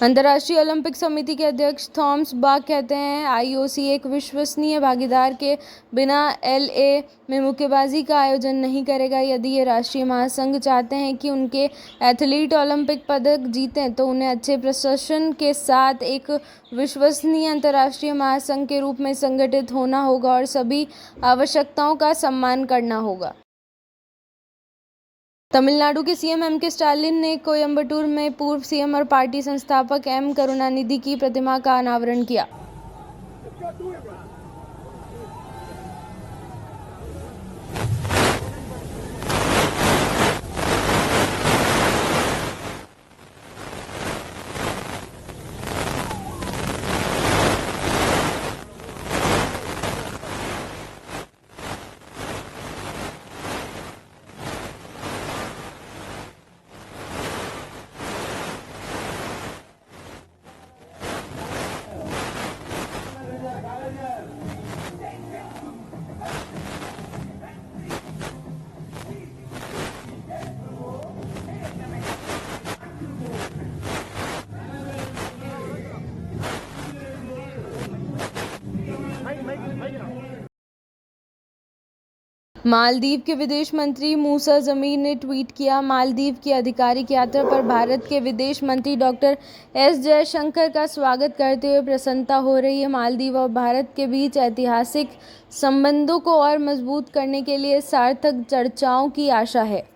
अंतर्राष्ट्रीय ओलंपिक समिति के अध्यक्ष थॉमस बाक कहते हैं, आईओसी एक विश्वसनीय भागीदार के बिना एलए में मुक्केबाजी का आयोजन नहीं करेगा। यदि ये राष्ट्रीय महासंघ चाहते हैं कि उनके एथलीट ओलंपिक पदक जीतें, तो उन्हें अच्छे प्रदर्शन के साथ एक विश्वसनीय अंतर्राष्ट्रीय महासंघ के रूप में संगठित होना होगा और सभी आवश्यकताओं का सम्मान करना होगा। तमिलनाडु के सीएम एम.के. स्टालिन ने कोयम्बटूर में पूर्व सीएम और पार्टी संस्थापक एम. करुणानिधि की प्रतिमा का अनावरण किया। मालदीव के विदेश मंत्री मूसा जमीर ने ट्वीट किया, मालदीव की आधिकारिक यात्रा पर भारत के विदेश मंत्री डॉक्टर एस जयशंकर का स्वागत करते हुए प्रसन्नता हो रही है। मालदीव और भारत के बीच ऐतिहासिक संबंधों को और मजबूत करने के लिए सार्थक चर्चाओं की आशा है।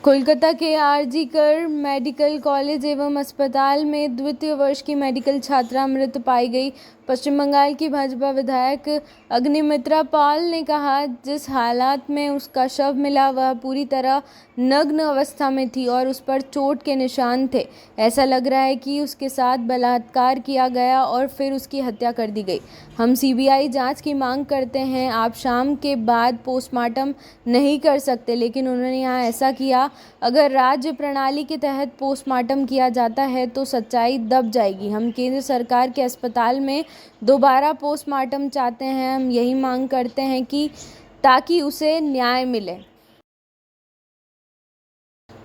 कोलकाता के आरजी कर मेडिकल कॉलेज एवं अस्पताल में द्वितीय वर्ष की मेडिकल छात्रा मृत पाई गई। पश्चिम बंगाल की भाजपा विधायक अग्निमित्रा पाल ने कहा, जिस हालात में उसका शव मिला वह पूरी तरह नग्न अवस्था में थी और उस पर चोट के निशान थे। ऐसा लग रहा है कि उसके साथ बलात्कार किया गया और फिर उसकी हत्या कर दी गई। हम सीबीआई जांच की मांग करते हैं। आप शाम के बाद पोस्टमार्टम नहीं कर सकते, लेकिन उन्होंने यहाँ ऐसा किया। अगर राज्य प्रणाली के तहत पोस्टमार्टम किया जाता है तो सच्चाई दब जाएगी। हम केंद्र सरकार के अस्पताल में दोबारा पोस्टमार्टम चाहते हैं। हम यही मांग करते हैं कि ताकि उसे न्याय मिले।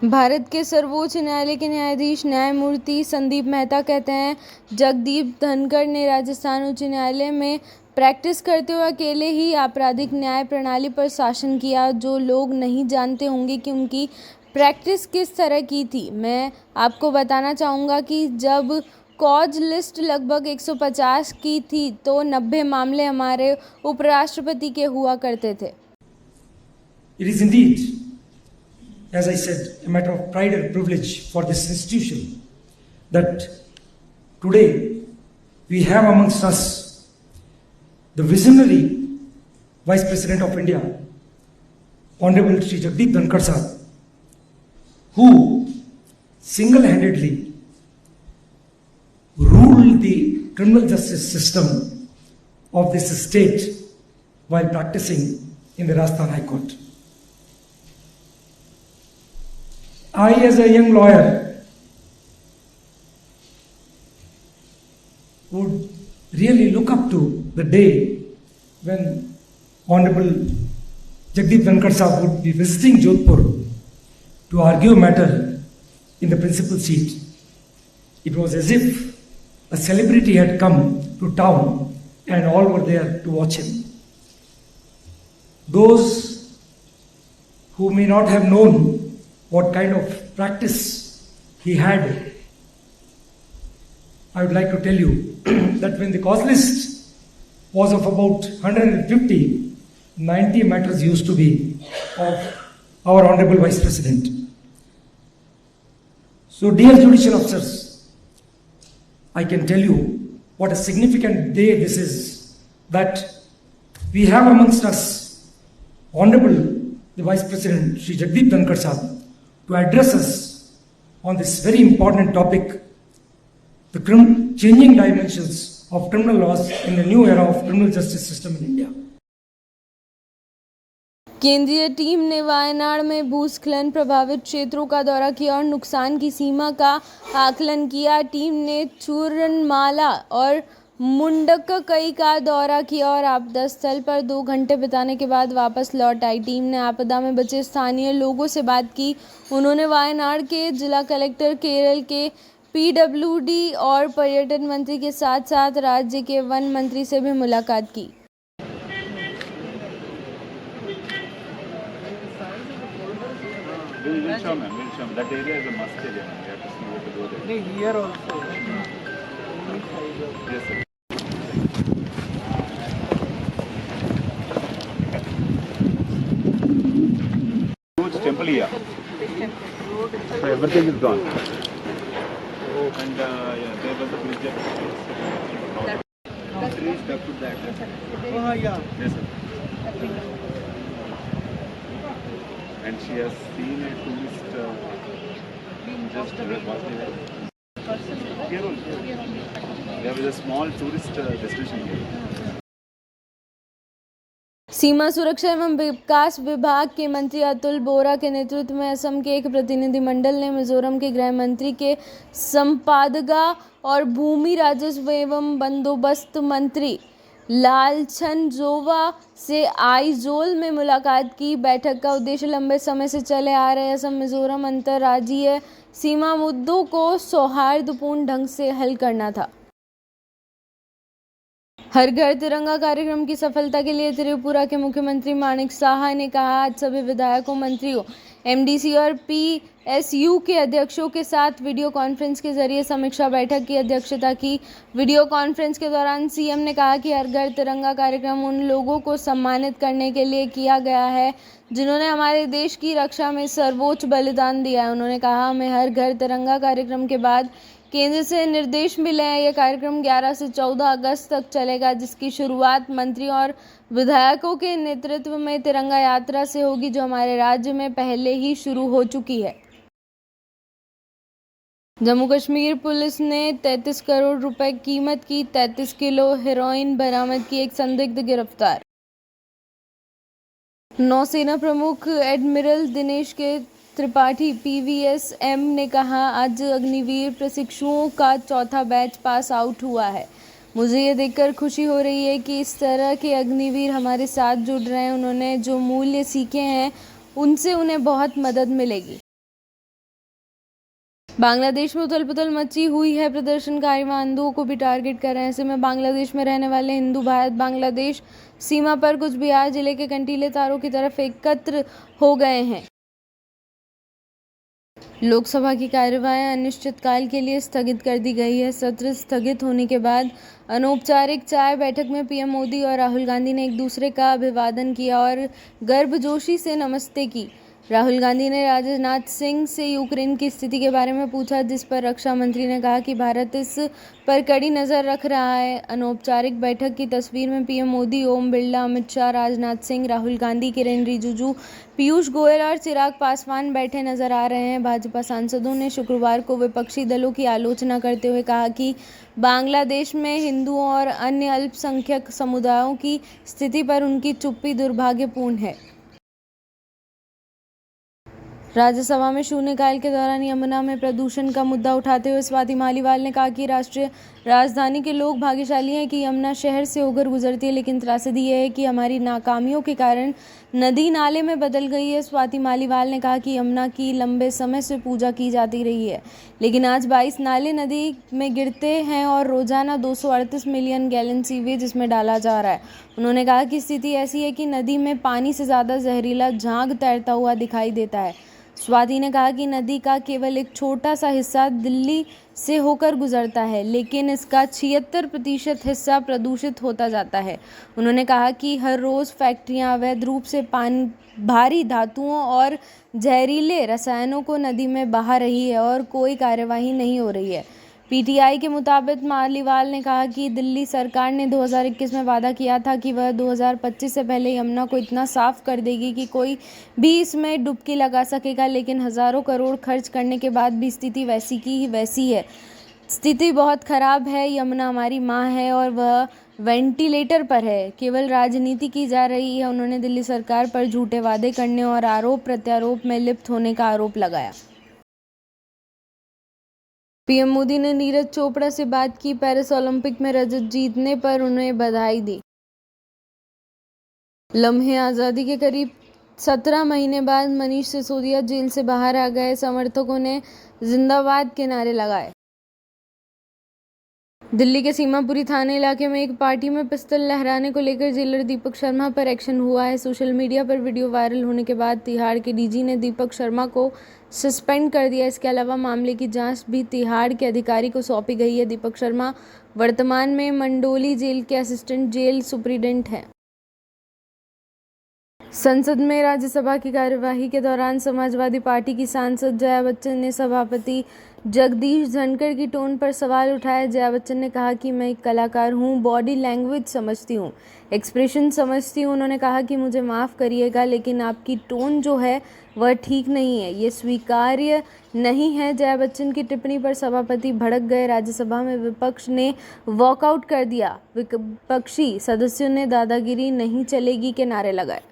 भारत के सर्वोच्च न्यायालय के न्यायाधीश न्यायमूर्ति संदीप मेहता कहते हैं, जगदीप धनखड़ ने राजस्थान उच्च न्यायालय में प्रैक्टिस करते हुए अकेले ही आपराधिक न्याय प्रणाली पर शासन किया। जो लोग नहीं जानते होंगे कि उनकी प्रैक्टिस किस तरह की थी, मैं आपको बताना चाहूँगा कि जब कॉज लिस्ट लगभग 150 की थी तो 90 मामले हमारे उपराष्ट्रपति के हुआ करते थे। It is indeed, as I said, a matter of pride and privilege for this institution that today we have amongst us the visionary Vice President of India, Honorable Shri Jagdeep Dhankar Sahab, who single-handedly ruled the criminal justice system of this state while practicing in the Rajasthan High Court. I, as a young lawyer, would really look up to the day when Honorable Jagdeep Dhankar Sahab would be visiting Jodhpur to argue a matter in the principal seat. It was as if a celebrity had come to town and all were there to watch him. Those who may not have known what kind of practice he had, I would like to tell you that when the cause list was of about 150, 90 matters used to be of our Honorable Vice President. So, dear judicial officers, I can tell you what a significant day this is, that we have amongst us Honorable the Vice President Shri Jagdeep Dhankar Sahab to address us on this very important topic, the changing dimensions of criminal laws in the new era of criminal justice system in India. केंद्रीय team ने वायनाड में भूस्खलन प्रभावित क्षेत्रों का दौरा किया और नुकसान की सीमा का आकलन किया। टीम ने चूरनमाला और मुंडकई का दौरा किया और आपदा स्थल पर 2 घंटे बिताने के बाद वापस लौट आई। टीम ने आपदा में बचे स्थानीय लोगों से बात की। उन्होंने वायनाड के जिला कलेक्टर, केरल के पीडब्ल्यूडी और पर्यटन मंत्री के साथ साथ राज्य के वन मंत्री से भी मुलाकात की। We'll show, ma'am. We'll show. That area is a must area, ma'am. We have to see where to go there. Here also. Yes, sir. Huge temple here. So everything is gone. And yeah, there was a bridge. Trees stuck to that. Oh, yeah. Yes, sir. And she has seen a tourist just passing there. Here also. There was a small tourist destination here. सीमा सुरक्षा एवं विकास विभाग के मंत्री अतुल बोरा के नेतृत्व में असम के एक प्रतिनिधिमंडल ने मिजोरम के गृह मंत्री के संपादगा और भूमि राजस्व एवं बंदोबस्त मंत्री लालछनजोवा से आइजोल में मुलाकात की। बैठक का उद्देश्य लंबे समय से चले आ रहे असम मिजोरम अंतर्राज्यीय सीमा मुद्दों को सौहार्दपूर्ण ढंग से हल करना था। हर घर तिरंगा कार्यक्रम की सफलता के लिए त्रिपुरा के मुख्यमंत्री माणिक साहा ने कहा, आज सभी विधायकों, मंत्रियों, एमडीसी और पीएसयू के अध्यक्षों के साथ वीडियो कॉन्फ्रेंस के जरिए समीक्षा बैठक की अध्यक्षता की। वीडियो कॉन्फ्रेंस के दौरान सीएम ने कहा कि हर घर तिरंगा कार्यक्रम उन लोगों को सम्मानित करने के लिए किया गया है जिन्होंने हमारे देश की रक्षा में सर्वोच्च बलिदान दिया है। उन्होंने कहा, हमें हर घर तिरंगा कार्यक्रम के बाद केंद्र से निर्देश मिले हैं। यह कार्यक्रम 11 से 14 अगस्त तक चलेगा, जिसकी शुरुआत मंत्री और विधायकों के नेतृत्व में तिरंगा यात्रा से होगी, जो हमारे राज्य में पहले ही शुरू हो चुकी है। जम्मू कश्मीर पुलिस ने 33 करोड़ रुपए कीमत की 33 किलो हेरोइन बरामद की, एक संदिग्ध गिरफ्तार। नौसेना प्रमुख एडमिरल दिनेश के त्रिपाठी पीवीएसएम ने कहा, आज अग्निवीर प्रशिक्षुओं का चौथा बैच पास आउट हुआ है। मुझे ये देखकर खुशी हो रही है कि इस तरह के अग्निवीर हमारे साथ जुड़ रहे हैं। उन्होंने जो मूल्य सीखे हैं उनसे उन्हें बहुत मदद मिलेगी। बांग्लादेश में उथल पुथल मची हुई है। प्रदर्शनकारी वहां हिंदुओं को भी टारगेट कर रहे हैं। ऐसे में बांग्लादेश में रहने वाले हिंदू भारत बांग्लादेश सीमा पर कुछ बिहार जिले के कंटीले तारों की तरफ एकत्र हो गए हैं। लोकसभा की कार्यवाही अनिश्चितकाल के लिए स्थगित कर दी गई है। सत्र स्थगित होने के बाद अनौपचारिक चाय बैठक में पीएम मोदी और राहुल गांधी ने एक दूसरे का अभिवादन किया और गर्मजोशी से नमस्ते की। राहुल गांधी ने राजनाथ सिंह से यूक्रेन की स्थिति के बारे में पूछा, जिस पर रक्षा मंत्री ने कहा कि भारत इस पर कड़ी नज़र रख रहा है। अनौपचारिक बैठक की तस्वीर में पीएम मोदी, ओम बिरला, अमित शाह, राजनाथ सिंह, राहुल गांधी, किरेन रिजिजू, पीयूष गोयल और चिराग पासवान बैठे नजर आ रहे हैं। भाजपा सांसदों ने शुक्रवार को विपक्षी दलों की आलोचना करते हुए कहा कि बांग्लादेश में हिंदुओं और अन्य अल्पसंख्यक समुदायों की स्थिति पर उनकी चुप्पी दुर्भाग्यपूर्ण है। राज्यसभा में शून्यकाल के दौरान यमुना में प्रदूषण का मुद्दा उठाते हुए स्वाति मालीवाल ने कहा कि राष्ट्रीय राजधानी के लोग भाग्यशाली हैं कि यमुना शहर से होकर गुजरती है, लेकिन त्रासदी यह है कि हमारी नाकामियों के कारण नदी नाले में बदल गई है। स्वाति मालीवाल ने कहा कि यमुना की लंबे समय से पूजा की जाती रही है, लेकिन आज 22 नाले नदी में गिरते हैं और रोजाना 238 मिलियन गैलन सीवेज इसमें डाला जा रहा है। उन्होंने कहा कि स्थिति ऐसी है कि नदी में पानी से ज़्यादा जहरीला झाग तैरता हुआ दिखाई देता है। स्वाति ने कहा कि नदी का केवल एक छोटा सा हिस्सा दिल्ली से होकर गुजरता है, लेकिन इसका 76% हिस्सा प्रदूषित होता जाता है। उन्होंने कहा कि हर रोज़ फैक्ट्रियां अवैध रूप से भारी धातुओं और जहरीले रसायनों को नदी में बहा रही है और कोई कार्यवाही नहीं हो रही है। पीटीआई के मुताबिक मालीवाल ने कहा कि दिल्ली सरकार ने 2021 में वादा किया था कि वह 2025 से पहले यमुना को इतना साफ कर देगी कि कोई भी इसमें डुबकी लगा सकेगा, लेकिन हज़ारों करोड़ खर्च करने के बाद भी स्थिति वैसी की वैसी है। स्थिति बहुत खराब है। यमुना हमारी माँ है और वह वेंटिलेटर पर है। केवल राजनीति की जा रही है। उन्होंने दिल्ली सरकार पर झूठे वादे करने और आरोप प्रत्यारोप में लिप्त होने का आरोप लगाया। पीएम मोदी ने नीरज चोपड़ा से बात की, पेरिस ओलंपिक में रजत जीतने पर उन्हें बधाई दी। लम्हे आज़ादी के करीब 17 महीने बाद मनीष सिसोदिया जेल से बाहर आ गए। समर्थकों ने जिंदाबाद के नारे लगाए। दिल्ली के सीमापुरी थाने इलाके में एक पार्टी में पिस्तौल लहराने को लेकर जेलर दीपक शर्मा पर एक्शन हुआ है। सोशल मीडिया पर वीडियो वायरल होने के बाद तिहाड़ के डीजी ने दीपक शर्मा को सस्पेंड कर दिया। इसके अलावा मामले की जांच भी तिहाड़ के अधिकारी को सौंपी गई है। दीपक शर्मा वर्तमान में मंडोली जेल के असिस्टेंट जेल सुपरिटेंडेंट हैं। संसद में राज्यसभा की कार्यवाही के दौरान समाजवादी पार्टी की सांसद जया बच्चन ने सभापति जगदीश धनखड़ की टोन पर सवाल उठाया। जया बच्चन ने कहा कि मैं एक कलाकार हूं, बॉडी लैंग्वेज समझती हूं, एक्सप्रेशन समझती हूं। उन्होंने कहा कि मुझे माफ़ करिएगा, लेकिन आपकी टोन जो है वह ठीक नहीं है, ये स्वीकार्य नहीं है। जया बच्चन की टिप्पणी पर सभापति भड़क गए। राज्यसभा में विपक्ष ने वॉकआउट कर दिया। विपक्षी सदस्यों ने दादागिरी नहीं चलेगी के नारे लगाए।